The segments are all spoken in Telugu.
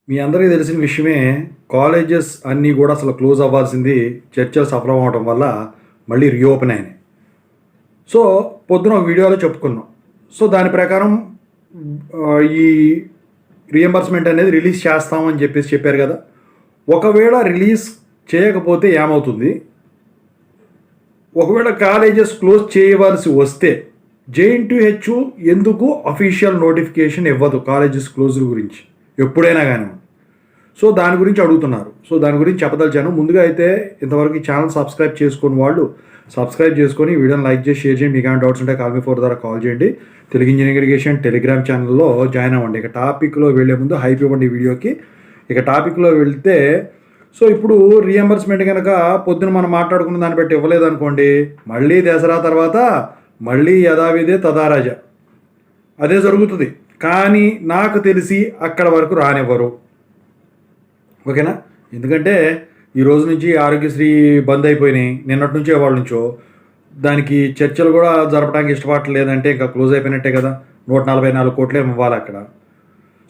మీ అందరికీ తెలిసిన విషయమే. కాలేజెస్ అన్నీ కూడా అసలు క్లోజ్ అవ్వాల్సింది చర్చలు సఫలం అవ్వడం వల్ల మళ్ళీ రీఓపెన్ అయినాయి. సో పొద్దున ఒక వీడియోలో చెప్పుకున్నాం. సో దాని ప్రకారం ఈ రీఎంబర్స్మెంట్ అనేది రిలీజ్ చేస్తామని చెప్పారు కదా. ఒకవేళ రిలీజ్ చేయకపోతే ఏమవుతుంది? ఒకవేళ కాలేజెస్ క్లోజ్ చేయవలసి వస్తే JNTU ఎందుకు అఫీషియల్ నోటిఫికేషన్ ఇవ్వదు కాలేజెస్ క్లోజర్ గురించి ఎప్పుడైనా కానీ? సో దాని గురించి అడుగుతున్నారు. సో దాని గురించి చెప్పదలిచాను. ముందుగా అయితే ఇంతవరకు ఈ ఛానల్ సబ్స్క్రైబ్ చేసుకుని వాళ్ళు సబ్స్క్రైబ్ చేసుకొని వీడియోని లైక్ చేసి షేర్ చేయండి. మీకు ఏమైనా డౌట్స్ ఉంటే కాల్ మీ ఫోర్ ద్వారా కాల్ చేయండి. తెలుగు ఇంజనీరింగ్ ఎడ్యుకేషన్ టెలిగ్రామ్ ఛానల్లో జాయిన్ అవ్వండి. ఇక టాపిక్లో వెళ్ళే ముందు హైప్ ఇవ్వండి ఈ వీడియోకి. ఇక టాపిక్లో వెళ్తే, సో ఇప్పుడు రీఎంబర్స్మెంట్ కనుక పొద్దున మనం మాట్లాడుకున్న దాన్ని బట్టి ఇవ్వలేదనుకోండి, మళ్ళీ దసరా తర్వాత మళ్ళీ యథావిధే తదారాజ అదే జరుగుతుంది. కానీ నాకు తెలిసి అక్కడ వరకు రానివ్వరు. ఓకేనా? ఎందుకంటే ఈ రోజు నుంచి ఆరోగ్యశ్రీ బంద్ అయిపోయినాయి. నిన్నటి నుంచో వాళ్ళ నుంచో దానికి చర్చలు కూడా జరపడానికి ఇష్టపడలేదంటే ఇంకా క్లోజ్ అయిపోయినట్టే కదా. 144 కోట్లు ఏమి ఇవ్వాలి అక్కడ.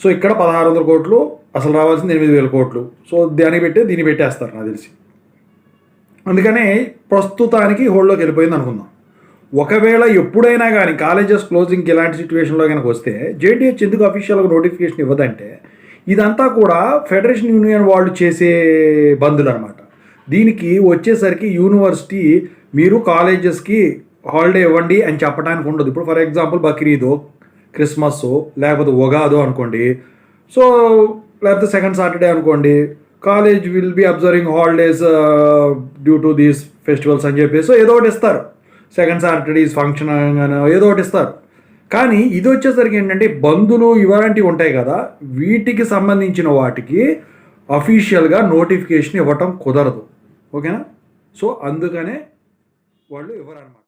సో ఇక్కడ 1600 కోట్లు, అసలు రావాల్సింది 8000 కోట్లు. సో దీన్ని పెట్టేస్తారు నాకు తెలిసి. అందుకనే ప్రస్తుతానికి హోల్డ్లోకి వెళ్ళిపోయింది అనుకుందాం. ఒకవేళ ఎప్పుడైనా కానీ కాలేజెస్ క్లోజింగ్కి ఇలాంటి సిచ్యువేషన్లో కనుక వస్తే JNTU ఎందుకు అఫీషియల్గా నోటిఫికేషన్ ఇవ్వదంటే, ఇదంతా కూడా ఫెడరేషన్ యూనియన్ వాళ్ళు చేసే బందులు అనమాట. దీనికి వచ్చేసరికి యూనివర్సిటీ మీరు కాలేజెస్కి హాలిడే ఇవ్వండి అని చెప్పడానికి ఉండదు. ఇప్పుడు ఫర్ ఎగ్జాంపుల్ బక్రీదో, క్రిస్మస్, లేకపోతే ఉగాదో అనుకోండి. సో లేకపోతే సెకండ్ సాటర్డే అనుకోండి, college will be observing holidays due to these festivals అని చెప్పేసి ఏదో ఒకటి ఇస్తారు. సెకండ్ సాటర్డేస్ ఫంక్షన్ ఏదో ఒకటి ఇస్తారు. కానీ ఇది వచ్చేసరికి ఏంటంటే బంధులు ఇలాంటివి ఉంటాయి కదా, వీటికి సంబంధించిన వాటికి అఫీషియల్గా నోటిఫికేషన్ ఇవ్వటం కుదరదు. ఓకేనా? సో అందుకనే వాళ్ళు ఇవ్వరన్నమాట.